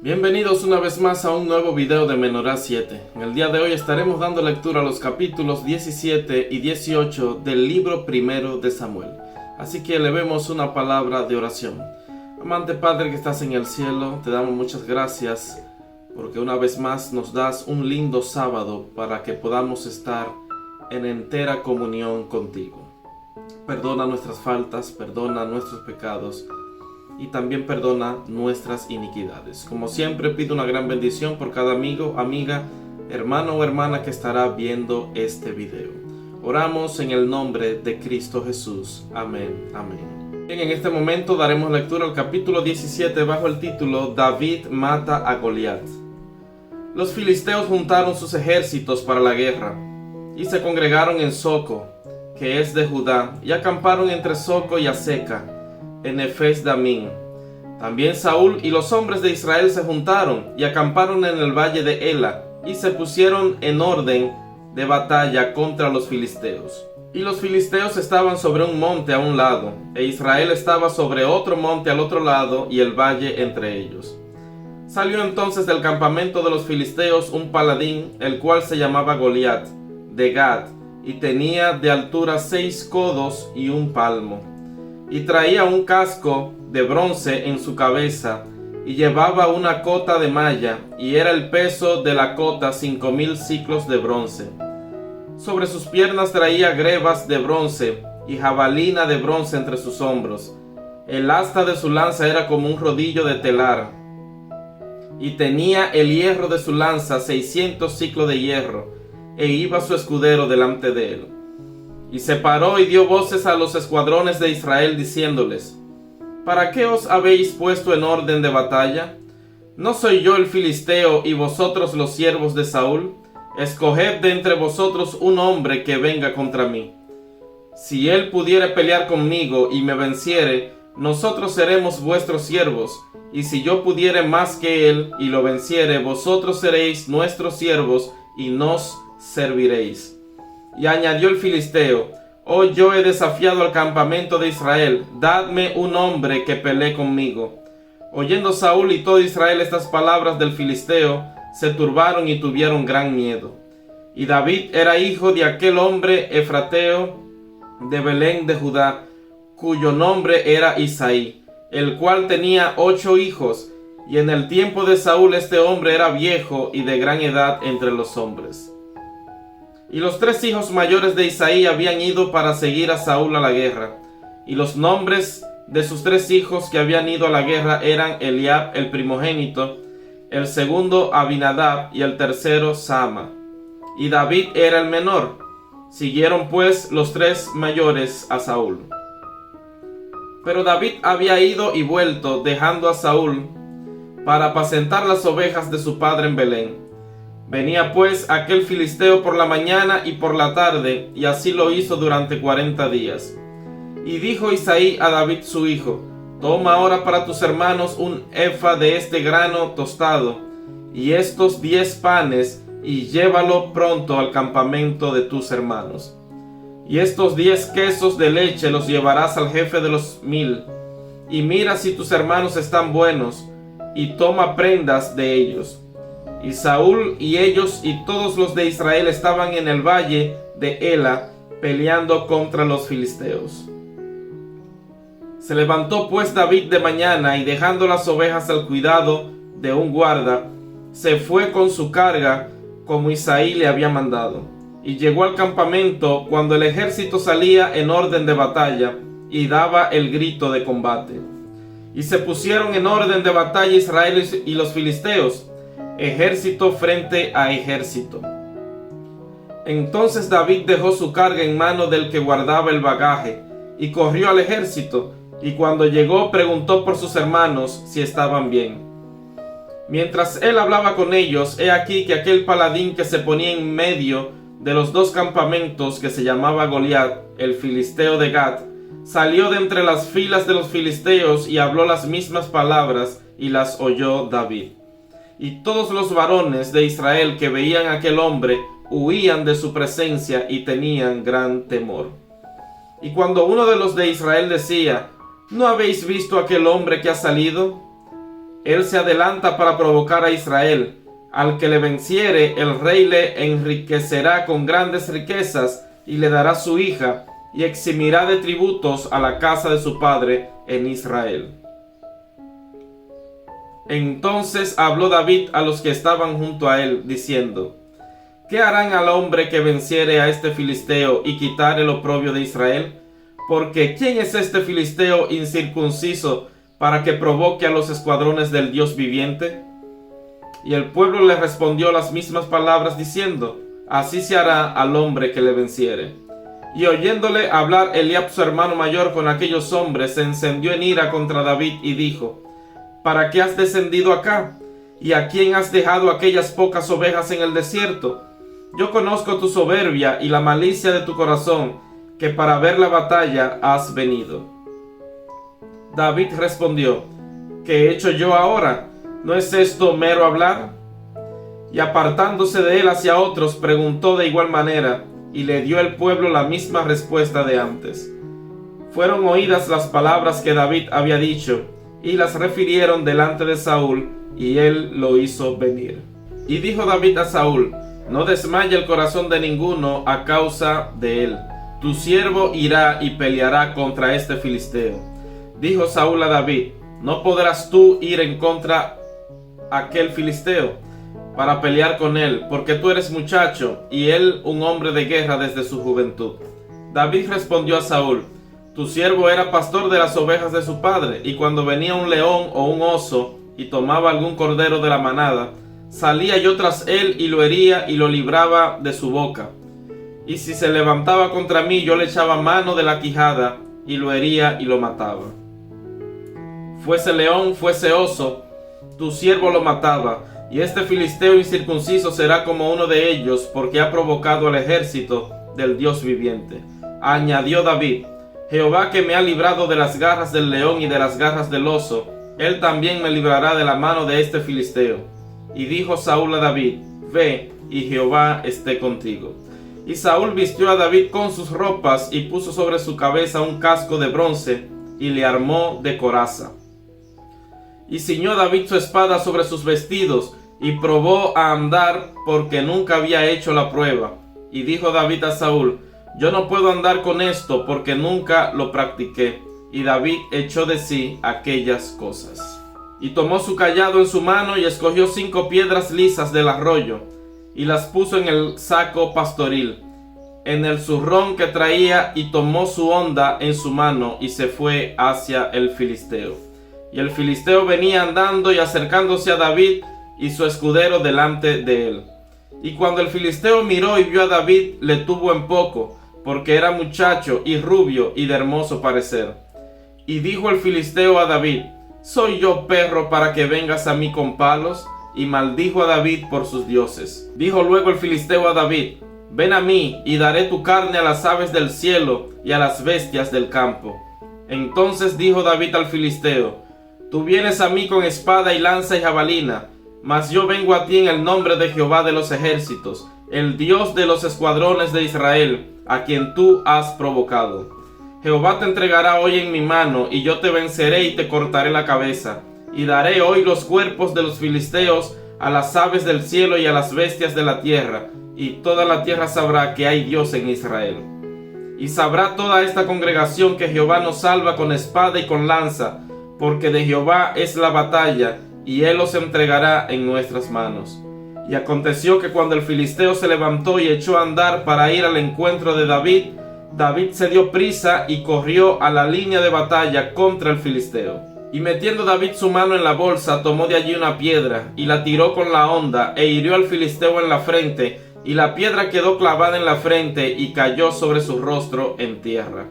Bienvenidos una vez más a un nuevo video de Menorá 7. En el día de hoy estaremos dando lectura a los capítulos 17 y 18 del libro primero de Samuel. Así que elevemos una palabra de oración. Amante Padre que estás en el cielo, te damos muchas gracias porque una vez más nos das un lindo sábado para que podamos estar en entera comunión contigo. Perdona nuestras faltas, perdona nuestros pecados y también perdona nuestras iniquidades. Como siempre pido una gran bendición por cada amigo, amiga, hermano o hermana que estará viendo este video. Oramos en el nombre de Cristo Jesús. Amén, amén. Bien, en este momento daremos lectura al capítulo 17 bajo el título David mata a Goliat. Los filisteos juntaron sus ejércitos para la guerra y se congregaron en Soco, que es de Judá, y acamparon entre Soco y Aseca, en Efes Damín. También Saúl y los hombres de Israel se juntaron y acamparon en el valle de Ela y se pusieron en orden de batalla contra los filisteos. Y los filisteos estaban sobre un monte a un lado, e Israel estaba sobre otro monte al otro lado y el valle entre ellos. Salió entonces del campamento de los filisteos un paladín, el cual se llamaba Goliat, de Gat, y tenía de altura 6 codos y un palmo. Y traía un casco de bronce en su cabeza, y llevaba una cota de malla, y era el peso de la cota 5000 siclos de bronce. Sobre sus piernas traía grebas de bronce, y jabalina de bronce entre sus hombros. El asta de su lanza era como un rodillo de telar, y tenía el hierro de su lanza 600 siclos de hierro, e iba su escudero delante de él. Y se paró y dio voces a los escuadrones de Israel diciéndoles: ¿Para qué os habéis puesto en orden de batalla? ¿No soy yo el filisteo y vosotros los siervos de Saúl? Escoged de entre vosotros un hombre que venga contra mí. Si él pudiere pelear conmigo y me venciere, nosotros seremos vuestros siervos, y si yo pudiere más que él y lo venciere, vosotros seréis nuestros siervos y nos serviréis. Y añadió el filisteo: Hoy yo he desafiado al campamento de Israel, dadme un hombre que pelee conmigo. Oyendo Saúl y todo Israel estas palabras del filisteo, se turbaron y tuvieron gran miedo. Y David era hijo de aquel hombre efrateo de Belén de Judá, cuyo nombre era Isaí, el cual tenía 8 hijos, y en el tiempo de Saúl este hombre era viejo y de gran edad entre los hombres. Y los 3 hijos mayores de Isaí habían ido para seguir a Saúl a la guerra. Y los nombres de sus 3 hijos que habían ido a la guerra eran Eliab el primogénito, el segundo Abinadab y el tercero Sama. Y David era el menor. Siguieron pues los 3 mayores a Saúl. Pero David había ido y vuelto, dejando a Saúl para apacentar las ovejas de su padre en Belén. Venía pues aquel filisteo por la mañana y por la tarde, y así lo hizo durante 40 días. Y dijo Isaí a David su hijo: Toma ahora para tus hermanos un efa de este grano tostado, y estos 10 panes, y llévalo pronto al campamento de tus hermanos. Y estos 10 quesos de leche los llevarás al jefe de los 1000, y mira si tus hermanos están buenos, y toma prendas de ellos. Y Saúl y ellos y todos los de Israel estaban en el valle de Ela peleando contra los filisteos. Se levantó pues David de mañana y dejando las ovejas al cuidado de un guarda, se fue con su carga como Isaí le había mandado. Y llegó al campamento cuando el ejército salía en orden de batalla y daba el grito de combate. Y se pusieron en orden de batalla Israel y los filisteos, ejército frente a ejército. Entonces David dejó su carga en mano del que guardaba el bagaje y corrió al ejército, y cuando llegó preguntó por sus hermanos si estaban bien. Mientras él hablaba con ellos, he aquí que aquel paladín que se ponía en medio de los 2 campamentos, que se llamaba Goliat, el filisteo de Gat, salió de entre las filas de los filisteos y habló las mismas palabras, y las oyó David. Y todos los varones de Israel que veían a aquel hombre huían de su presencia y tenían gran temor. Y cuando uno de los de Israel decía: ¿No habéis visto aquel hombre que ha salido? Él se adelanta para provocar a Israel. Al que le venciere, el rey le enriquecerá con grandes riquezas y le dará su hija, y eximirá de tributos a la casa de su padre en Israel. Entonces habló David a los que estaban junto a él, diciendo: ¿Qué harán al hombre que venciere a este filisteo y quitare el oprobio de Israel? Porque ¿quién es este filisteo incircunciso para que provoque a los escuadrones del Dios viviente? Y el pueblo le respondió las mismas palabras, diciendo: Así se hará al hombre que le venciere. Y oyéndole hablar Eliab su hermano mayor con aquellos hombres, se encendió en ira contra David y dijo: ¿Para qué has descendido acá? ¿Y a quién has dejado aquellas pocas ovejas en el desierto? Yo conozco tu soberbia y la malicia de tu corazón, que para ver la batalla has venido. David respondió: ¿Qué he hecho yo ahora? ¿No es esto mero hablar? Y apartándose de él hacia otros, preguntó de igual manera, y le dio el pueblo la misma respuesta de antes. Fueron oídas las palabras que David había dicho, y las refirieron delante de Saúl, y él lo hizo venir. Y dijo David a Saúl: No desmaye el corazón de ninguno a causa de él. Tu siervo irá y peleará contra este filisteo. Dijo Saúl a David: No podrás tú ir en contra aquel filisteo para pelear con él, porque tú eres muchacho y él un hombre de guerra desde su juventud. David respondió a Saúl: Tu siervo era pastor de las ovejas de su padre, y cuando venía un león o un oso y tomaba algún cordero de la manada, salía yo tras él y lo hería y lo libraba de su boca. Y si se levantaba contra mí, yo le echaba mano de la quijada y lo hería y lo mataba. Fuese león, fuese oso, tu siervo lo mataba, y este filisteo incircunciso será como uno de ellos, porque ha provocado al ejército del Dios viviente. Añadió David: Jehová, que me ha librado de las garras del león y de las garras del oso, él también me librará de la mano de este filisteo. Y dijo Saúl a David: Ve, y Jehová esté contigo. Y Saúl vistió a David con sus ropas, y puso sobre su cabeza un casco de bronce, y le armó de coraza. Y ciñó David su espada sobre sus vestidos, y probó a andar, porque nunca había hecho la prueba. Y dijo David a Saúl: Yo no puedo andar con esto, porque nunca lo practiqué. Y David echó de sí aquellas cosas. Y tomó su cayado en su mano, y escogió 5 piedras lisas del arroyo, y las puso en el saco pastoril, en el zurrón que traía, y tomó su honda en su mano, y se fue hacia el filisteo. Y el filisteo venía andando y acercándose a David y su escudero delante de él. Y cuando el filisteo miró y vio a David, le tuvo en poco, porque era muchacho y rubio y de hermoso parecer. Y dijo el filisteo a David: ¿Soy yo perro para que vengas a mí con palos? Y maldijo a David por sus dioses. Dijo luego el filisteo a David: Ven a mí, y daré tu carne a las aves del cielo y a las bestias del campo. Entonces dijo David al filisteo: Tú vienes a mí con espada y lanza y jabalina, mas yo vengo a ti en el nombre de Jehová de los ejércitos, el Dios de los escuadrones de Israel, a quien tú has provocado. Jehová te entregará hoy en mi mano, y yo te venceré y te cortaré la cabeza. Y daré hoy los cuerpos de los filisteos a las aves del cielo y a las bestias de la tierra, y toda la tierra sabrá que hay Dios en Israel. Y sabrá toda esta congregación que Jehová nos salva con espada y con lanza, porque de Jehová es la batalla, y él los entregará en nuestras manos. Y aconteció que cuando el filisteo se levantó y echó a andar para ir al encuentro de David, David se dio prisa y corrió a la línea de batalla contra el filisteo. Y metiendo David su mano en la bolsa, tomó de allí una piedra, y la tiró con la honda, e hirió al filisteo en la frente, y la piedra quedó clavada en la frente, y cayó sobre su rostro en tierra.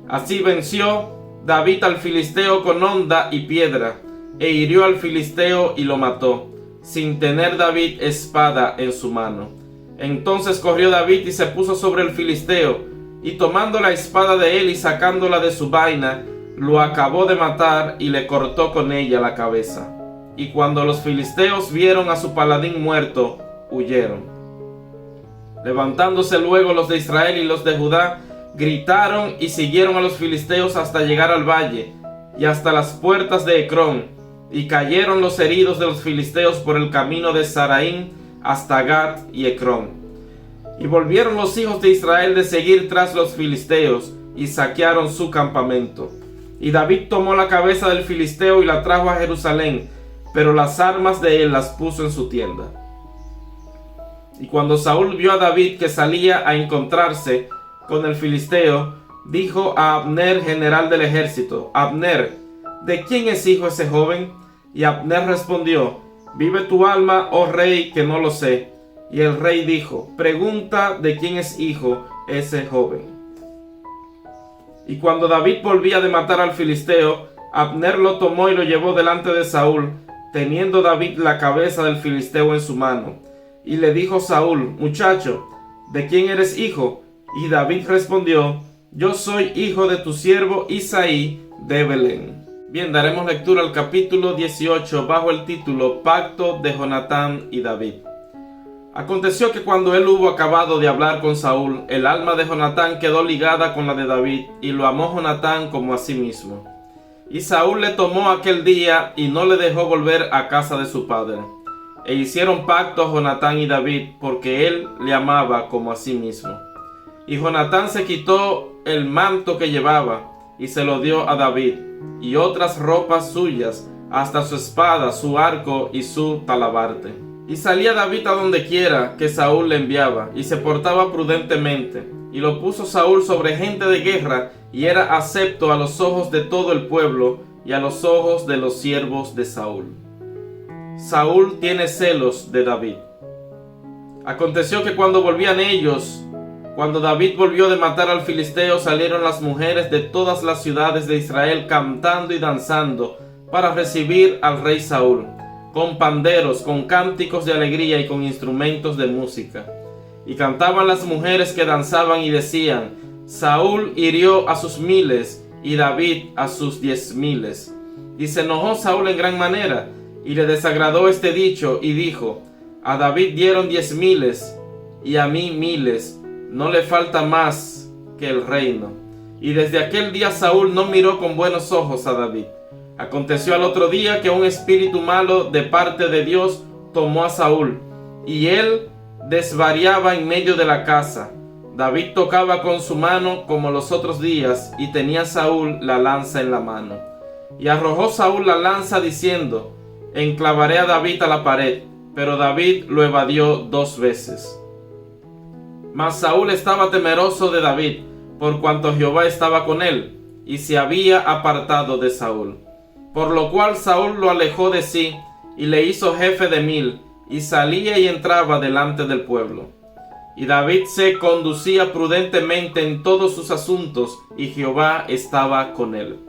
Así venció David al filisteo con honda y piedra, e hirió al filisteo y lo mató, sin tener David espada en su mano. Entonces corrió David y se puso sobre el filisteo, y tomando la espada de él y sacándola de su vaina, lo acabó de matar y le cortó con ella la cabeza. Y cuando los filisteos vieron a su paladín muerto, huyeron. Levantándose luego los de Israel y los de Judá, gritaron y siguieron a los filisteos hasta llegar al valle y hasta las puertas de Ecrón. y cayeron los heridos de los filisteos por el camino de Saraín hasta Gat y Ecrón. Y volvieron los hijos de Israel de seguir tras los filisteos, y saquearon su campamento. Y David tomó la cabeza del filisteo y la trajo a Jerusalén, pero las armas de él las puso en su tienda. Y cuando Saúl vio a David que salía a encontrarse con el filisteo, dijo a Abner, general del ejército: Abner, ¿de quién es hijo ese joven? Y Abner respondió: vive tu alma, oh rey, que no lo sé. Y el rey dijo: pregunta de quién es hijo ese joven. Y cuando David volvía de matar al filisteo, Abner lo tomó y lo llevó delante de Saúl, teniendo David la cabeza del filisteo en su mano. Y le dijo Saúl: muchacho, ¿de quién eres hijo? Y David respondió: yo soy hijo de tu siervo Isaí de Belén. Bien, daremos lectura al capítulo 18 bajo el título Pacto de Jonatán y David. Aconteció que cuando él hubo acabado de hablar con Saúl, el alma de Jonatán quedó ligada con la de David, y lo amó Jonatán como a sí mismo. Y Saúl le tomó aquel día y no le dejó volver a casa de su padre. E hicieron pacto Jonatán y David, porque él le amaba como a sí mismo. Y Jonatán se quitó el manto que llevaba y se lo dio a David, y otras ropas suyas, hasta su espada, su arco y su talabarte. Y salía David a donde quiera que Saúl le enviaba, y se portaba prudentemente. Y lo puso Saúl sobre gente de guerra, y era acepto a los ojos de todo el pueblo y a los ojos de los siervos de Saúl. Saúl tiene celos de David. Aconteció que cuando David volvió de matar al filisteo, salieron las mujeres de todas las ciudades de Israel cantando y danzando para recibir al rey Saúl, con panderos, con cánticos de alegría y con instrumentos de música. Y cantaban las mujeres que danzaban y decían: Saúl hirió a sus 1000 y David a sus 10,000. Y se enojó Saúl en gran manera, y le desagradó este dicho, y dijo: a David dieron 10,000 y a mí 1000, no le falta más que el reino. Y desde aquel día Saúl no miró con buenos ojos a David. Aconteció al otro día que un espíritu malo de parte de Dios tomó a Saúl, y él desvariaba en medio de la casa. David tocaba con su mano como los otros días, y tenía Saúl la lanza en la mano. Y arrojó Saúl la lanza diciendo: enclavaré a David a la pared, pero David lo evadió 2 veces. Mas Saúl estaba temeroso de David, por cuanto Jehová estaba con él, y se había apartado de Saúl. Por lo cual Saúl lo alejó de sí, y le hizo jefe de 1000, y salía y entraba delante del pueblo. Y David se conducía prudentemente en todos sus asuntos, y Jehová estaba con él.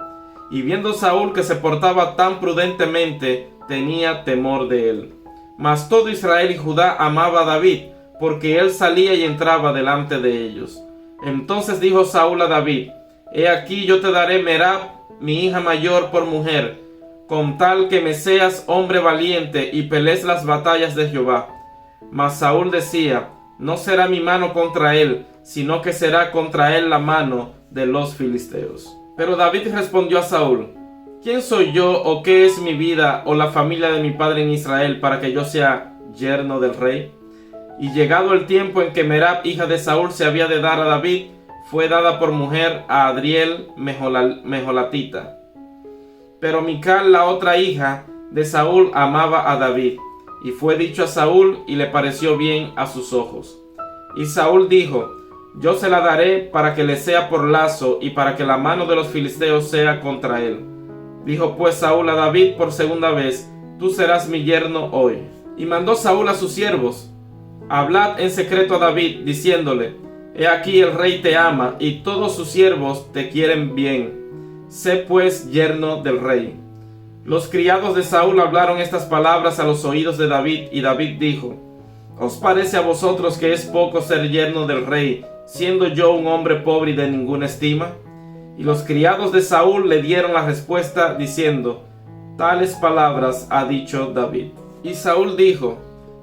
Y viendo Saúl que se portaba tan prudentemente, tenía temor de él. Mas todo Israel y Judá amaba a David, porque él salía y entraba delante de ellos. Entonces dijo Saúl a David: he aquí yo te daré Merab, mi hija mayor, por mujer, con tal que me seas hombre valiente y pelees las batallas de Jehová. Mas Saúl decía: no será mi mano contra él, sino que será contra él la mano de los filisteos. Pero David respondió a Saúl: ¿quién soy yo, o qué es mi vida, o la familia de mi padre en Israel, para que yo sea yerno del rey? Y llegado el tiempo en que Merab, hija de Saúl, se había de dar a David, fue dada por mujer a Adriel Mejolatita. Pero Mical, la otra hija de Saúl, amaba a David, y fue dicho a Saúl, y le pareció bien a sus ojos. Y Saúl dijo: yo se la daré para que le sea por lazo, y para que la mano de los filisteos sea contra él. Dijo pues Saúl a David por segunda vez: tú serás mi yerno hoy. Y mandó Saúl a sus siervos: hablad en secreto a David, diciéndole: he aquí el rey te ama, y todos sus siervos te quieren bien. Sé pues yerno del rey. Los criados de Saúl hablaron estas palabras a los oídos de David, y David dijo: ¿os parece a vosotros que es poco ser yerno del rey, siendo yo un hombre pobre y de ninguna estima? Y los criados de Saúl le dieron la respuesta, diciendo: tales palabras ha dicho David. Y Saúl dijo: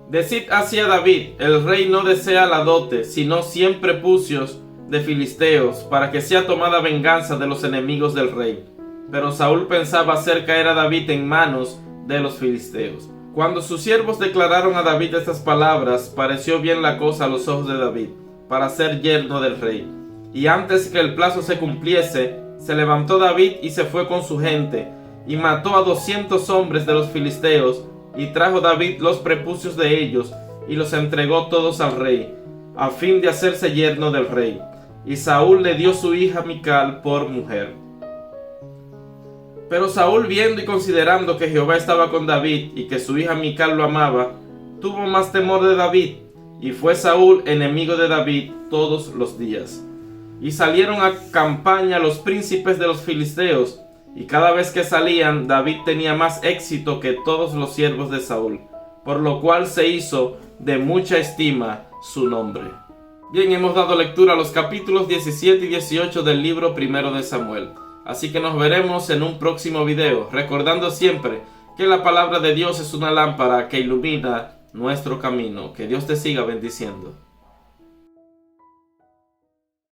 decid así a David: el rey no desea la dote, sino 100 prepucios de filisteos, para que sea tomada venganza de los enemigos del rey. Pero Saúl pensaba hacer caer a David en manos de los filisteos. Cuando sus siervos declararon a David estas palabras, pareció bien la cosa a los ojos de David, para ser yerno del rey. Y antes que el plazo se cumpliese, se levantó David y se fue con su gente, y mató a 200 hombres de los filisteos, y trajo David los prepucios de ellos, y los entregó todos al rey, a fin de hacerse yerno del rey. Y Saúl le dio su hija Mical por mujer. Pero Saúl, viendo y considerando que Jehová estaba con David y que su hija Mical lo amaba, tuvo más temor de David, y fue Saúl enemigo de David todos los días. Y salieron a campaña los príncipes de los filisteos, y cada vez que salían, David tenía más éxito que todos los siervos de Saúl, por lo cual se hizo de mucha estima su nombre. Bien, hemos dado lectura a los capítulos 17 y 18 del libro primero de Samuel. Así que nos veremos en un próximo video, recordando siempre que la palabra de Dios es una lámpara que ilumina nuestro camino. Que Dios te siga bendiciendo.